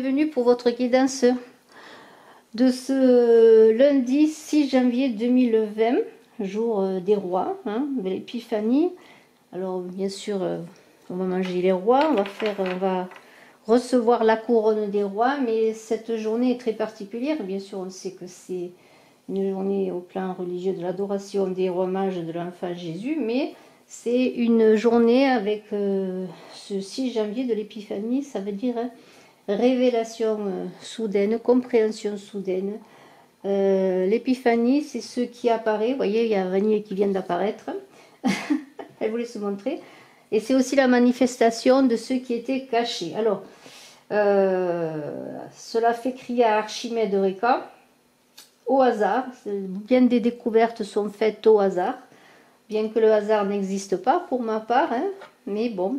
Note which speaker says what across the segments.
Speaker 1: bienvenue pour votre guidance de ce lundi 6 janvier 2020, jour des rois, de l'épiphanie. Alors bien sûr, on va manger les rois, on va recevoir la couronne des rois, mais cette journée est très particulière. Bien sûr, on sait que c'est une journée au plan religieux de l'adoration des rois mages de l'enfant Jésus, mais c'est une journée avec ce 6 janvier de l'épiphanie, ça veut dire révélation soudaine, compréhension soudaine. L'épiphanie, c'est ce qui apparaît. Vous voyez, il y a Vanille qui vient d'apparaître. Elle voulait se montrer. Et c'est aussi la manifestation de ce qui était caché. Alors, cela fait crier à Archimède Eureka, au hasard. Bien des découvertes sont faites au hasard. Bien que le hasard n'existe pas pour ma part, mais bon,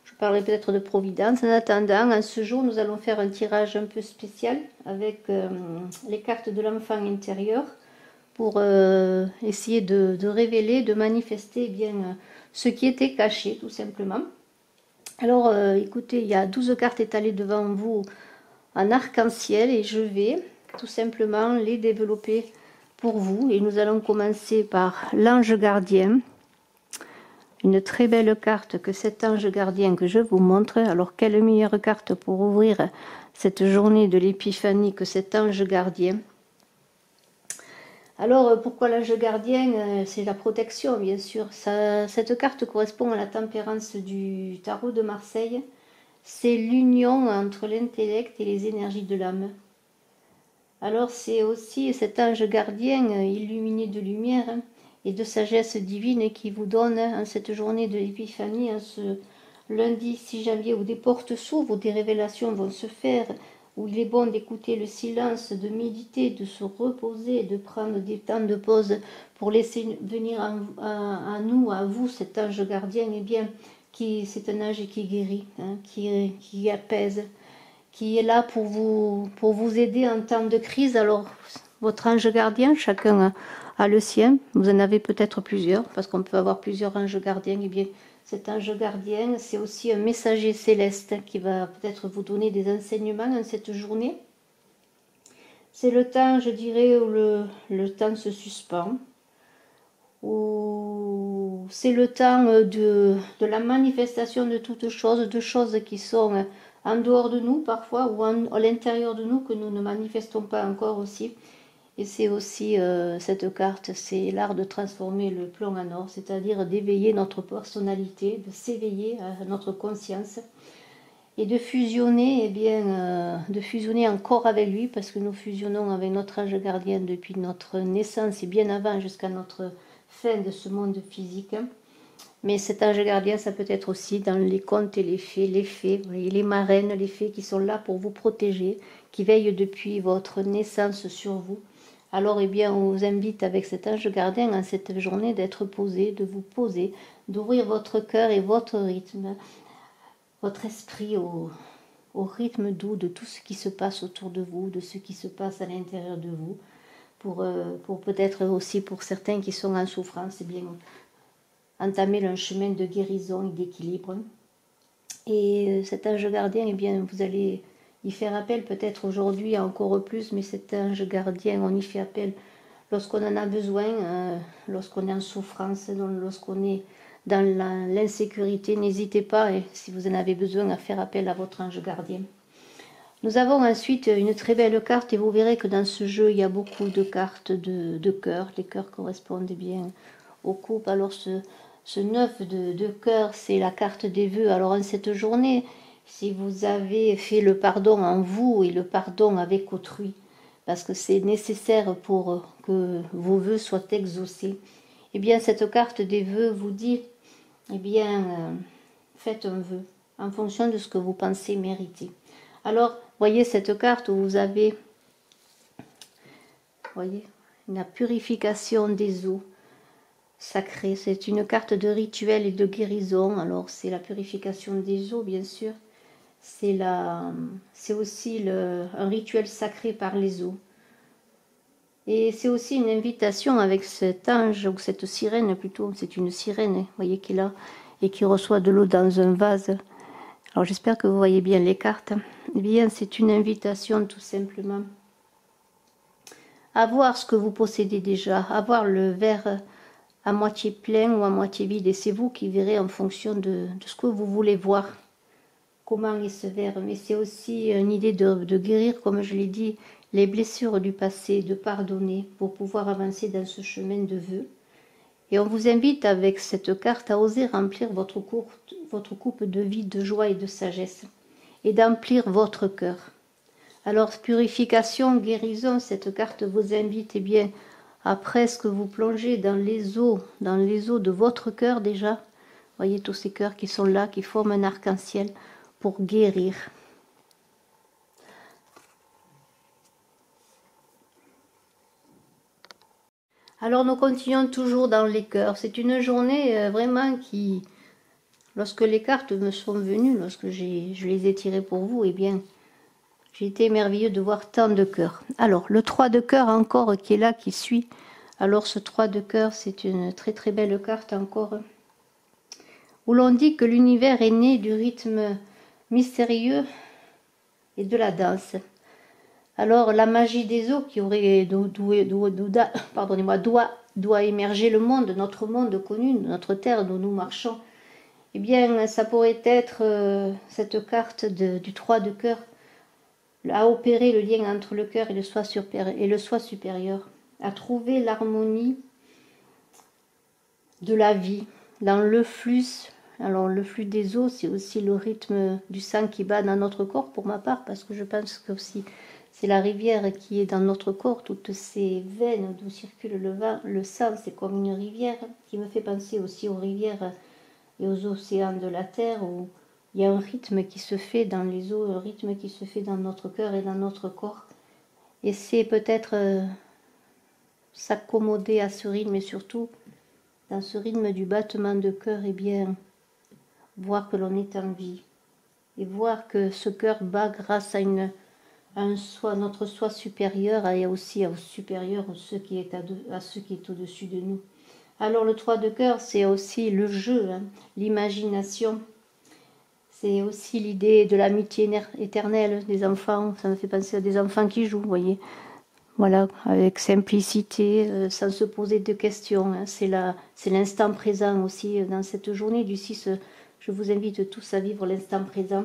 Speaker 1: je parlerai peut-être de providence. En attendant, en ce jour, nous allons faire un tirage un peu spécial avec les cartes de l'enfant intérieur pour essayer de révéler, de manifester ce qui était caché, tout simplement. Alors, écoutez, il y a 12 cartes étalées devant vous en arc-en-ciel et je vais tout simplement les développer pour vous. Et nous allons commencer par l'ange gardien. Une très belle carte que cet ange gardien que je vous montre. Alors, quelle meilleure carte pour ouvrir cette journée de l'épiphanie que cet ange gardien. Alors, pourquoi l'ange gardien? C'est la protection, bien sûr. Cette carte correspond à la tempérance du tarot de Marseille. C'est l'union entre l'intellect et les énergies de l'âme. Alors, c'est aussi cet ange gardien illuminé de lumière et de sagesse divine qui vous donne en cette journée de l'épiphanie, en ce lundi 6 janvier, où des portes s'ouvrent, où des révélations vont se faire, où il est bon d'écouter le silence, de méditer, de se reposer, de prendre des temps de pause pour laisser venir à nous, à vous, cet ange gardien, c'est un ange qui guérit, qui apaise, qui est là pour vous aider en temps de crise. Alors, votre ange gardien, chacun a le sien. Vous en avez peut-être plusieurs, parce qu'on peut avoir plusieurs anges gardiens. Et bien, cet ange gardien, c'est aussi un messager céleste qui va peut-être vous donner des enseignements dans cette journée. C'est le temps, je dirais, où le temps se suspend, où c'est le temps de la manifestation de toutes choses, de choses qui sont en dehors de nous parfois, ou à l'intérieur de nous que nous ne manifestons pas encore aussi. Et c'est aussi cette carte, c'est l'art de transformer le plomb en or, c'est-à-dire d'éveiller notre personnalité, de s'éveiller à notre conscience et de fusionner, de fusionner encore avec lui, parce que nous fusionnons avec notre ange gardien depuis notre naissance et bien avant, jusqu'à notre fin de ce monde physique. Mais cet ange gardien, ça peut être aussi dans les contes et les fées, les marraines, les fées qui sont là pour vous protéger, qui veillent depuis votre naissance sur vous. Alors, on vous invite avec cet ange gardien en cette journée d'être posé, de vous poser, d'ouvrir votre cœur et votre rythme, votre esprit au rythme doux de tout ce qui se passe autour de vous, de ce qui se passe à l'intérieur de vous, pour peut-être aussi pour certains qui sont en souffrance, entamer un chemin de guérison et d'équilibre. Et cet ange gardien, vous allez y faire appel peut-être aujourd'hui encore plus, mais cet ange gardien, on y fait appel lorsqu'on en a besoin, lorsqu'on est en souffrance, lorsqu'on est dans l'insécurité. N'hésitez pas, si vous en avez besoin, à faire appel à votre ange gardien. Nous avons ensuite une très belle carte, et vous verrez que dans ce jeu, il y a beaucoup de cartes de cœur. Les cœurs correspondent bien au couple. Alors ce 9 de cœur, c'est la carte des vœux. Alors en cette journée, si vous avez fait le pardon en vous et le pardon avec autrui, parce que c'est nécessaire pour que vos vœux soient exaucés, cette carte des vœux vous dit, faites un vœu en fonction de ce que vous pensez mériter. Alors, voyez cette carte où vous avez, la purification des eaux sacrées. C'est une carte de rituel et de guérison. Alors, c'est la purification des eaux, bien sûr. C'est aussi un rituel sacré par les eaux. Et c'est aussi une invitation avec cet ange, ou cette sirène plutôt, c'est une sirène, voyez, qui est là, et qui reçoit de l'eau dans un vase. Alors j'espère que vous voyez bien les cartes. Eh bien, c'est une invitation tout simplement à voir ce que vous possédez déjà, à voir le verre à moitié plein ou à moitié vide. Et c'est vous qui verrez en fonction de ce que vous voulez voir, comment est ce verre. Mais c'est aussi une idée de guérir, comme je l'ai dit, les blessures du passé, de pardonner pour pouvoir avancer dans ce chemin de vœux. Et on vous invite avec cette carte à oser remplir votre coupe de vie, de joie et de sagesse, et d'emplir votre cœur. Alors, purification, guérison, cette carte vous invite bien à presque vous plonger dans les eaux de votre cœur déjà. Voyez tous ces cœurs qui sont là, qui forment un arc-en-ciel pour guérir. Alors nous continuons toujours dans les cœurs. C'est une journée vraiment qui, lorsque les cartes me sont venues, lorsque je les ai tirées pour vous, eh bien, j'ai été émerveilleux de voir tant de cœurs. Alors, le 3 de cœur encore qui est là, qui suit. Alors ce 3 de cœur, c'est une très très belle carte encore, où l'on dit que l'univers est né du rythme mystérieux et de la danse. Alors la magie des eaux qui aurait doit émerger le monde, notre monde connu, notre terre dont nous marchons. Eh bien, ça pourrait être cette carte du 3 de cœur, à opérer le lien entre le cœur et le soi supérieur, à trouver l'harmonie de la vie dans le flux. Alors le flux des eaux, c'est aussi le rythme du sang qui bat dans notre corps pour ma part, parce que je pense que aussi c'est la rivière qui est dans notre corps, toutes ces veines d'où circule le sang, c'est comme une rivière qui me fait penser aussi aux rivières et aux océans de la terre, où il y a un rythme qui se fait dans les eaux, un rythme qui se fait dans notre cœur et dans notre corps. Et c'est peut-être s'accommoder à ce rythme, et surtout dans ce rythme du battement de cœur, et bien voir que l'on est en vie et voir que ce cœur bat grâce à un soi, notre soi supérieur, et aussi au supérieur, à ce qui est au-dessus de nous. Alors le 3 de cœur, c'est aussi le jeu, hein, l'imagination, c'est aussi l'idée de l'amitié éternelle des enfants. Ça me fait penser à des enfants qui jouent, vous voyez. Voilà, avec simplicité, sans se poser de questions. Hein. C'est l'instant présent aussi. Dans cette journée du 6, je vous invite tous à vivre l'instant présent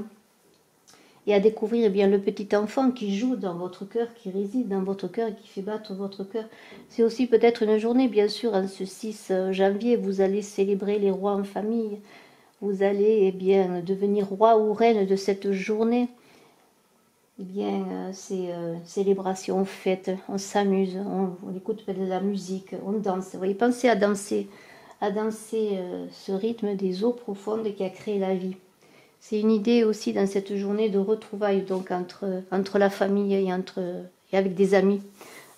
Speaker 1: et à découvrir eh bien, le petit enfant qui joue dans votre cœur, qui réside dans votre cœur et qui fait battre votre cœur. C'est aussi peut-être une journée, bien sûr, en ce 6 janvier, vous allez célébrer les rois en famille. Vous allez eh bien, devenir roi ou reine de cette journée. Eh bien, c'est célébration, fête, on s'amuse, on écoute de la musique, on danse. Vous voyez, pensez à danser ce rythme des eaux profondes qui a créé la vie. C'est une idée aussi dans cette journée de retrouvailles donc entre la famille et avec des amis.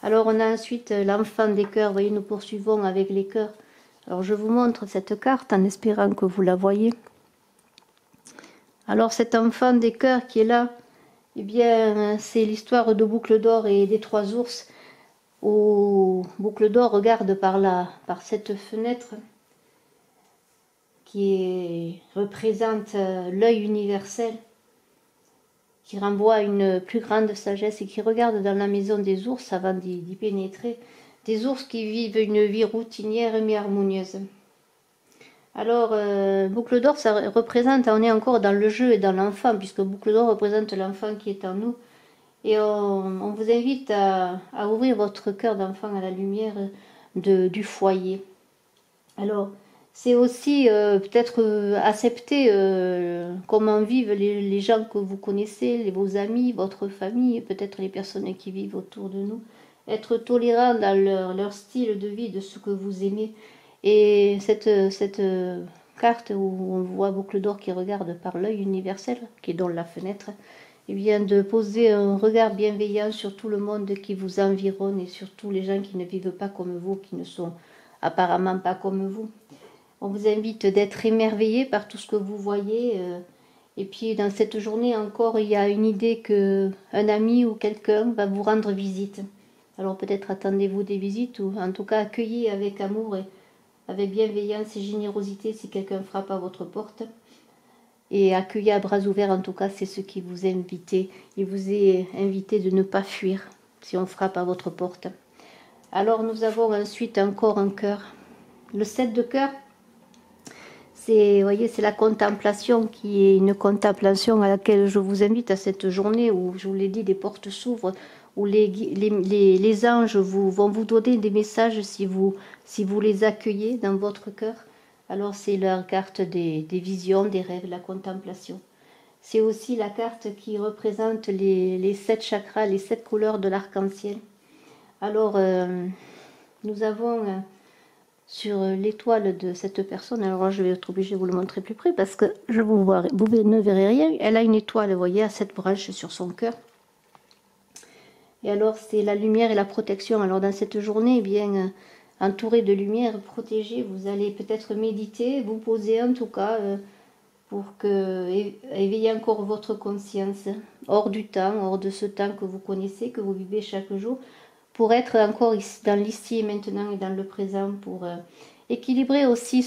Speaker 1: Alors on a ensuite l'enfant des cœurs. Vous voyez, nous poursuivons avec les cœurs. Alors je vous montre cette carte en espérant que vous la voyez. Alors cet enfant des cœurs qui est là, eh bien c'est l'histoire de Boucle d'Or et des 3 ours, où Boucle d'Or regarde par cette fenêtre qui représente l'œil universel, qui renvoie à une plus grande sagesse et qui regarde dans la maison des ours avant d'y pénétrer, des ours qui vivent une vie routinière mais harmonieuse. Alors, Boucle d'Or, ça représente, on est encore dans le jeu et dans l'enfant, puisque Boucle d'Or représente l'enfant qui est en nous. Et on vous invite à ouvrir votre cœur d'enfant à la lumière du foyer. Alors, c'est aussi peut-être accepter comment vivent les gens que vous connaissez, vos amis, votre famille, peut-être les personnes qui vivent autour de nous. Être tolérant dans leur style de vie, de ce que vous aimez. Et cette carte où on voit Boucle d'Or qui regarde par l'œil universel, qui est dans la fenêtre, et bien de poser un regard bienveillant sur tout le monde qui vous environne et sur tous les gens qui ne vivent pas comme vous, qui ne sont apparemment pas comme vous. On vous invite d'être émerveillé par tout ce que vous voyez. Et puis dans cette journée encore, il y a une idée qu'un ami ou quelqu'un va vous rendre visite. Alors peut-être attendez-vous des visites, ou en tout cas accueillez avec amour et avec bienveillance et générosité si quelqu'un frappe à votre porte. et accueillir à bras ouverts. En tout cas, c'est ce qui vous est invité. Il vous est invité de ne pas fuir si on frappe à votre porte. Alors nous avons ensuite encore un cœur. Le 7 de cœur, c'est, voyez, c'est la contemplation qui est une contemplation à laquelle je vous invite à cette journée où, je vous l'ai dit, les portes s'ouvrent, où les anges vont vous donner des messages si vous les accueillez dans votre cœur. Alors c'est la carte des visions, des rêves, la contemplation. C'est aussi la carte qui représente les 7 chakras, les 7 couleurs de l'arc-en-ciel. Alors, nous avons sur l'étoile de cette personne, alors je vais être obligée de vous le montrer plus près parce que vous ne verrez rien. Elle a une étoile, vous voyez, à 7 branches sur son cœur. Et alors, c'est la lumière et la protection. Alors, dans cette journée, eh bien, entourée de lumière, protégée, vous allez peut-être méditer, vous poser en tout cas pour éveiller encore votre conscience, hors du temps, hors de ce temps que vous connaissez, que vous vivez chaque jour, pour être encore dans l'ici et maintenant et dans le présent, pour équilibrer aussi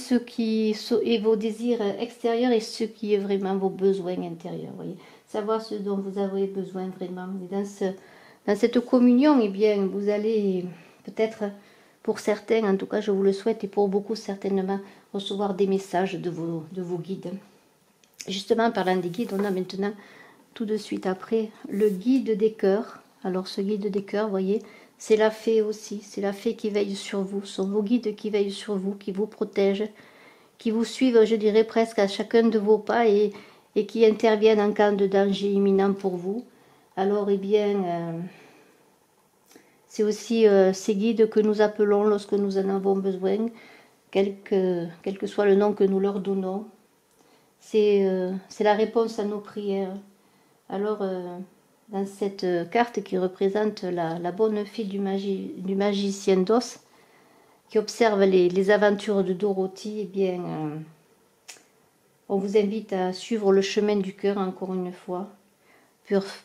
Speaker 1: et vos désirs extérieurs et ce qui est vraiment vos besoins intérieurs. Voyez, savoir ce dont vous avez besoin vraiment. Et dans cette communion, eh bien, vous allez peut-être, pour certains, en tout cas je vous le souhaite, et pour beaucoup certainement, recevoir des messages de vos guides. Justement, parlant des guides, on a maintenant, tout de suite après, le guide des cœurs. Alors ce guide des cœurs, vous voyez, c'est la fée aussi, c'est la fée qui veille sur vous, ce sont vos guides qui veillent sur vous, qui vous protègent, qui vous suivent, je dirais, presque à chacun de vos pas et qui interviennent en cas de danger imminent pour vous. Alors, eh bien, c'est aussi ces guides que nous appelons lorsque nous en avons besoin, quel que soit le nom que nous leur donnons. C'est la réponse à nos prières. Alors, dans cette carte qui représente la bonne fille du magicien d'Oz, qui observe les aventures de Dorothy, eh bien, on vous invite à suivre le chemin du cœur encore une fois,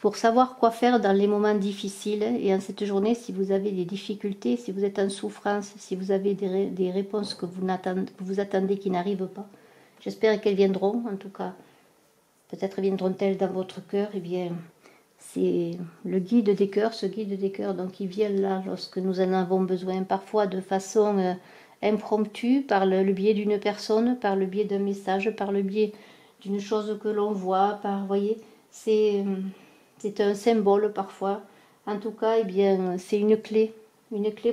Speaker 1: pour savoir quoi faire dans les moments difficiles. Et en cette journée, si vous avez des difficultés, si vous êtes en souffrance, si vous avez des réponses que vous attendez qui n'arrivent pas, j'espère qu'elles viendront, en tout cas. Peut-être viendront-elles dans votre cœur. Eh bien, c'est le guide des cœurs, ce guide des cœurs, donc il vient là lorsque nous en avons besoin, parfois de façon impromptue, par le biais d'une personne, par le biais d'un message, par le biais d'une chose que l'on voit, voyez, c'est un symbole parfois. En tout cas, eh bien, c'est une clé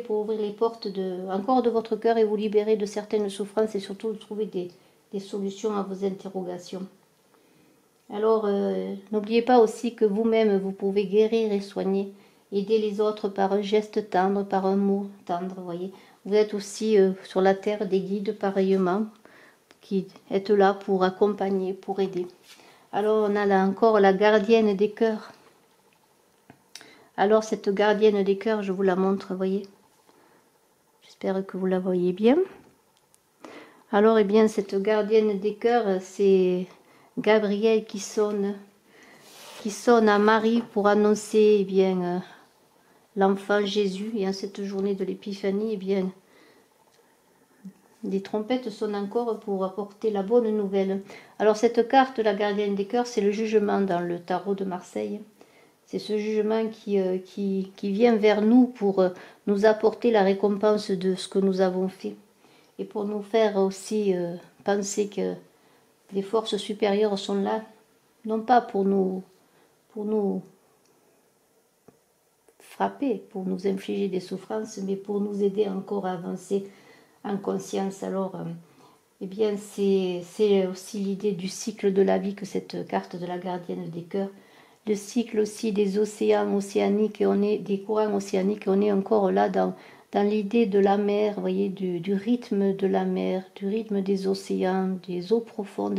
Speaker 1: pour ouvrir les portes encore de votre cœur et vous libérer de certaines souffrances et surtout de trouver des solutions à vos interrogations. Alors, n'oubliez pas aussi que vous-même, vous pouvez guérir et soigner, aider les autres par un geste tendre, par un mot tendre, voyez. Vous êtes aussi sur la terre des guides pareillement, qui êtes là pour accompagner, pour aider. Alors, on a là encore la gardienne des cœurs. Alors, cette gardienne des cœurs, je vous la montre, voyez. J'espère que vous la voyez bien. Alors, eh bien, cette gardienne des cœurs, c'est Gabriel qui sonne à Marie pour annoncer eh bien l'enfant Jésus. Et en cette journée de l'Épiphanie, eh bien, des trompettes sonnent encore pour apporter la bonne nouvelle. Alors cette carte, la gardienne des cœurs, c'est le jugement dans le tarot de Marseille. C'est ce jugement qui vient vers nous pour nous apporter la récompense de ce que nous avons fait. Et pour nous faire aussi penser que les forces supérieures sont là, non pas pour nous frapper, pour nous infliger des souffrances, mais pour nous aider encore à avancer en conscience. Alors, eh bien, c'est aussi l'idée du cycle de la vie que cette carte de la gardienne des cœurs. Le cycle aussi des océans océaniques, et des courants océaniques, on est encore là dans l'idée de la mer, vous voyez, du rythme de la mer, du rythme des océans, des eaux profondes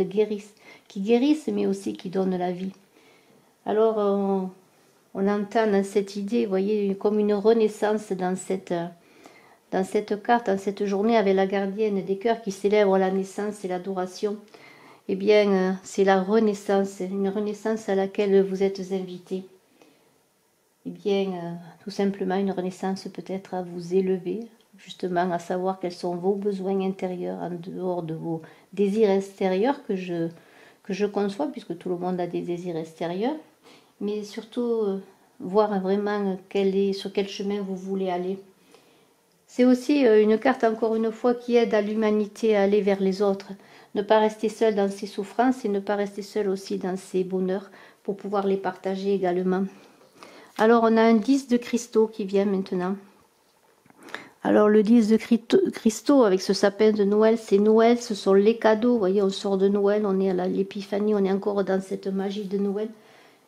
Speaker 1: qui guérissent, mais aussi qui donnent la vie. Alors, on entend dans cette idée, vous voyez, comme une renaissance dans cette carte, dans cette journée, avec la gardienne des cœurs qui célèbre la naissance et l'adoration. Eh bien, c'est la renaissance, une renaissance à laquelle vous êtes invités. Eh bien, tout simplement une renaissance peut-être à vous élever, justement à savoir quels sont vos besoins intérieurs en dehors de vos désirs extérieurs que que je conçois, puisque tout le monde a des désirs extérieurs, mais surtout voir vraiment sur quel chemin vous voulez aller. C'est aussi une carte, encore une fois, qui aide à l'humanité à aller vers les autres. Ne pas rester seul dans ses souffrances et ne pas rester seul aussi dans ses bonheurs pour pouvoir les partager également. Alors, on a un 10 de cristaux qui vient maintenant. Alors, le 10 de cristaux avec ce sapin de Noël, c'est Noël, ce sont les cadeaux. Vous voyez, on sort de Noël, on est à l'épiphanie, on est encore dans cette magie de Noël.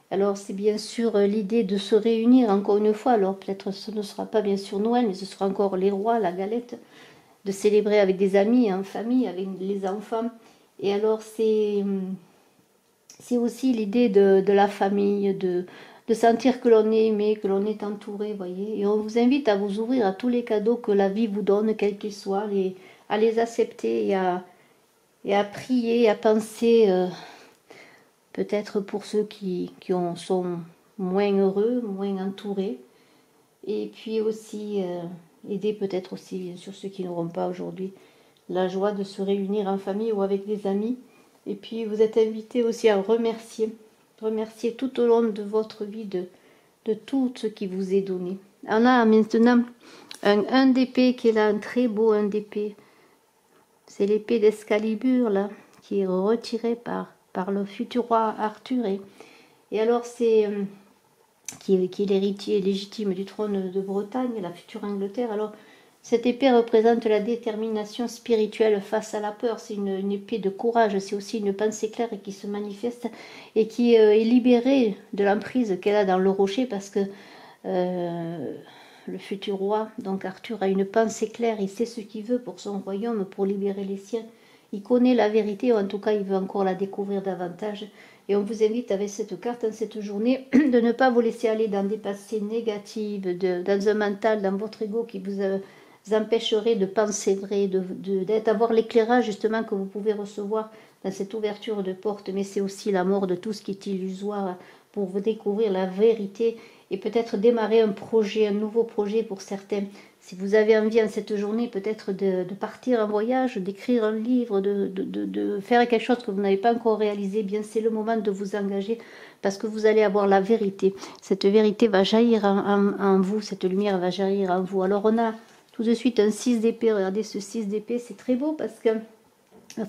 Speaker 1: Alors, c'est bien sûr l'idée de se réunir encore une fois. Alors, peut-être ce ne sera pas bien sûr Noël, mais ce sera encore les rois, la galette, de célébrer avec des amis, en famille, avec les enfants. Et alors, c'est aussi l'idée de la famille, de sentir que l'on est aimé, que l'on est entouré, voyez. Et on vous invite à vous ouvrir à tous les cadeaux que la vie vous donne, quels qu'ils soient, à les accepter et à prier, à penser... peut-être pour ceux qui sont moins heureux, moins entourés. Et puis aussi aider peut-être aussi, bien sûr, ceux qui n'auront pas aujourd'hui la joie de se réunir en famille ou avec des amis. Et puis vous êtes invités aussi à remercier tout au long de votre vie de tout ce qui vous est donné. On a maintenant un d'épée qui est là, un très beau un d'épée. C'est l'épée d'Excalibur là, qui est retirée par le futur roi Arthur. Et alors c'est qui est l'héritier légitime du trône de Bretagne, la future Angleterre. Alors cette épée représente la détermination spirituelle face à la peur. C'est une épée de courage, c'est aussi une pensée claire qui se manifeste et qui est libérée de l'emprise qu'elle a dans le rocher, parce que le futur roi, donc Arthur, a une pensée claire, il sait ce qu'il veut pour son royaume, pour libérer les siens. Il connaît la vérité, ou en tout cas il veut encore la découvrir davantage. Et on vous invite avec cette carte, en cette journée, de ne pas vous laisser aller dans des pensées négatives, dans un mental, dans votre ego qui vous empêcherait de penser vrai, d'avoir l'éclairage justement que vous pouvez recevoir dans cette ouverture de porte. Mais c'est aussi la mort de tout ce qui est illusoire pour vous découvrir la vérité et peut-être démarrer un projet, un nouveau projet pour certains. Si vous avez envie en cette journée peut-être de partir en voyage, d'écrire un livre, de faire quelque chose que vous n'avez pas encore réalisé, bien c'est le moment de vous engager, parce que vous allez avoir la vérité. Cette vérité va jaillir en vous, cette lumière va jaillir en vous. Alors on a tout de suite un 6 d'épée. Regardez ce 6 d'épée, c'est très beau parce que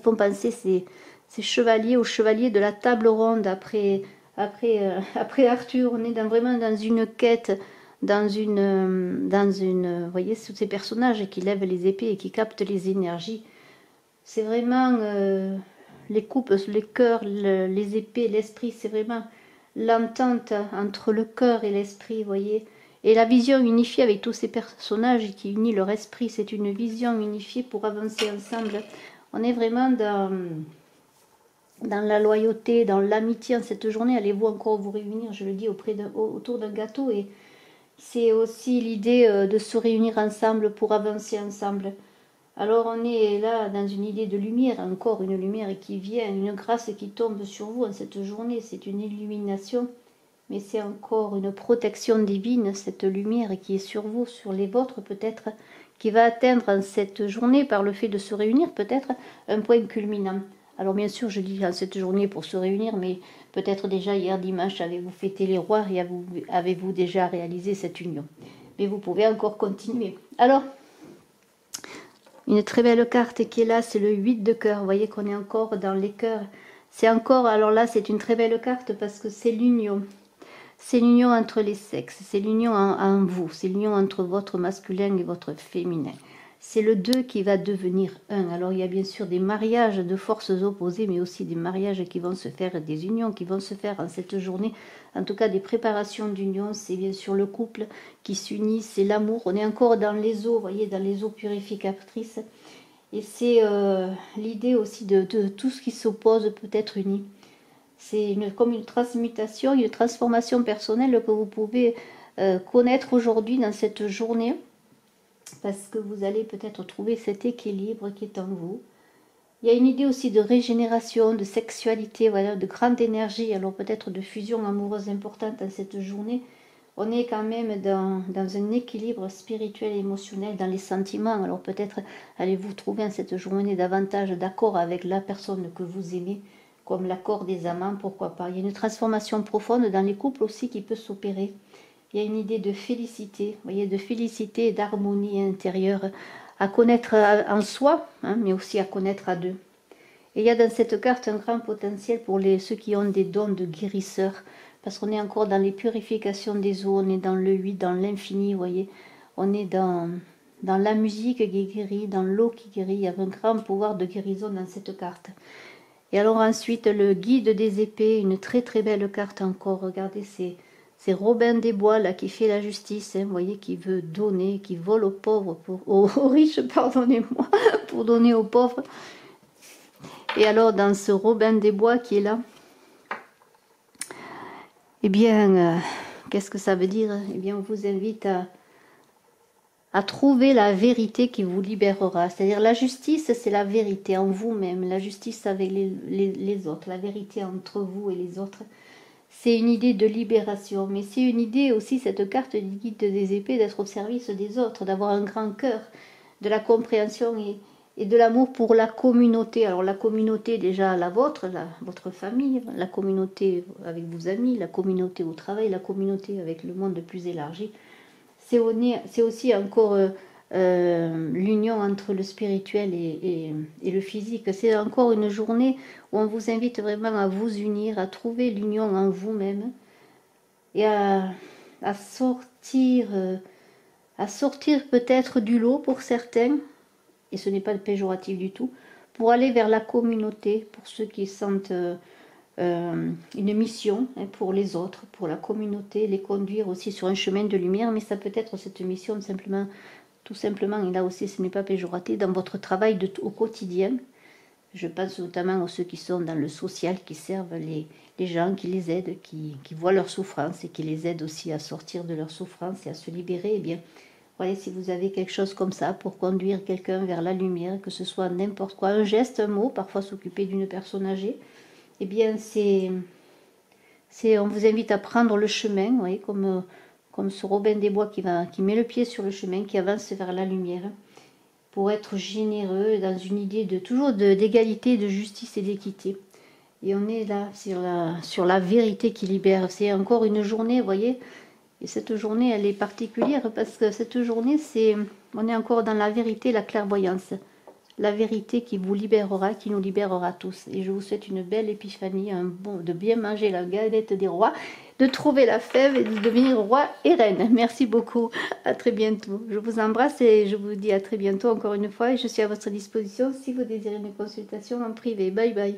Speaker 1: font penser ces chevaliers aux chevaliers de la table ronde après Arthur. On est vraiment dans une quête, vous voyez, tous ces personnages qui lèvent les épées et qui captent les énergies. C'est vraiment les coupes, les cœurs, les épées, l'esprit. C'est vraiment l'entente entre le cœur et l'esprit, vous voyez. Et la vision unifiée avec tous ces personnages qui unit leur esprit, c'est une vision unifiée pour avancer ensemble. On est vraiment dans la loyauté, dans l'amitié en cette journée. Allez-vous encore vous réunir, je le dis, autour d'un gâteau. Et c'est aussi l'idée de se réunir ensemble pour avancer ensemble. Alors on est là dans une idée de lumière, encore une lumière qui vient, une grâce qui tombe sur vous en cette journée. C'est une illumination, mais c'est encore une protection divine, cette lumière qui est sur vous, sur les vôtres peut-être, qui va atteindre en cette journée, par le fait de se réunir, peut-être un point culminant. Alors bien sûr, je dis en cette journée pour se réunir, mais peut-être déjà hier dimanche avez-vous fêté les rois et avez-vous déjà réalisé cette union. Mais vous pouvez encore continuer. Alors, une très belle carte qui est là, c'est le 8 de cœur. Vous voyez qu'on est encore dans les cœurs. C'est encore, alors là, c'est une très belle carte parce que c'est l'union. C'est l'union entre les sexes, c'est l'union en vous, c'est l'union entre votre masculin et votre féminin. C'est le 2 qui va devenir 1. Alors il y a bien sûr des mariages de forces opposées, mais aussi des mariages qui vont se faire, des unions qui vont se faire en cette journée. En tout cas, des préparations d'union, c'est bien sûr le couple qui s'unit, c'est l'amour. On est encore dans les eaux, vous voyez, dans les eaux purificatrices. Et c'est l'idée aussi de tout ce qui s'oppose peut être uni. C'est comme une transmutation, une transformation personnelle que vous pouvez connaître aujourd'hui dans cette journée, parce que vous allez peut-être trouver cet équilibre qui est en vous. Il y a une idée aussi de régénération, de sexualité, voilà, de grande énergie, alors peut-être de fusion amoureuse importante dans cette journée. On est quand même dans un équilibre spirituel et émotionnel, dans les sentiments. Alors peut-être allez-vous trouver en cette journée davantage d'accord avec la personne que vous aimez, comme l'accord des amants, pourquoi pas. Il y a une transformation profonde dans les couples aussi qui peut s'opérer. Il y a une idée de félicité, vous voyez, de félicité et d'harmonie intérieure, à connaître en soi, hein, mais aussi à connaître à deux. Et il y a dans cette carte un grand potentiel pour ceux qui ont des dons de guérisseurs, parce qu'on est encore dans les purifications des eaux, on est dans le 8, dans l'infini, vous voyez. On est dans la musique qui guérit, dans l'eau qui guérit. Il y a un grand pouvoir de guérison dans cette carte. Et alors ensuite, le guide des épées, une très très belle carte encore. Regardez, c'est Robin des Bois là qui fait la justice, hein, vous voyez, qui veut donner, qui vole aux pauvres, aux riches, pardonnez-moi, pour donner aux pauvres. Et alors dans ce Robin des Bois qui est là, eh bien, qu'est-ce que ça veut dire? Eh bien, on vous invite à trouver la vérité qui vous libérera. C'est-à-dire la justice, c'est la vérité en vous-même, la justice avec les autres, la vérité entre vous et les autres. C'est une idée de libération, mais c'est une idée aussi, cette carte du guide des épées, d'être au service des autres, d'avoir un grand cœur, de la compréhension et de l'amour pour la communauté. Alors la communauté déjà la vôtre, votre famille, la communauté avec vos amis, la communauté au travail, la communauté avec le monde plus élargi. C'est aussi encore l'union entre le spirituel et le physique. C'est encore une journée où on vous invite vraiment à vous unir, à trouver l'union en vous-même et à sortir peut-être du lot pour certains, et ce n'est pas péjoratif du tout, pour aller vers la communauté, pour ceux qui sentent une mission, hein, pour les autres, pour la communauté, les conduire aussi sur un chemin de lumière, mais ça peut être cette mission simplement, tout simplement, et là aussi ce n'est pas péjoratif, dans votre travail au quotidien. Je pense notamment à ceux qui sont dans le social, qui servent les gens, qui les aident, qui voient leur souffrance et qui les aident aussi à sortir de leur souffrance et à se libérer. Eh bien, voyez, si vous avez quelque chose comme ça pour conduire quelqu'un vers la lumière, que ce soit n'importe quoi, un geste, un mot, parfois s'occuper d'une personne âgée, eh bien, on vous invite à prendre le chemin, vous voyez, comme ce Robin des Bois qui met le pied sur le chemin, qui avance vers la lumière, pour être généreux dans une idée toujours d'égalité, de justice et d'équité. Et on est là sur la vérité qui libère. C'est encore une journée, vous voyez, et cette journée, elle est particulière parce que cette journée, on est encore dans la vérité, la clairvoyance. La vérité qui vous libérera, qui nous libérera tous. Et je vous souhaite une belle épiphanie, de bien manger la galette des rois, de trouver la fève et de devenir roi et reine. Merci beaucoup. À très bientôt. Je vous embrasse et je vous dis à très bientôt encore une fois. Et je suis à votre disposition si vous désirez une consultation en privé. Bye bye.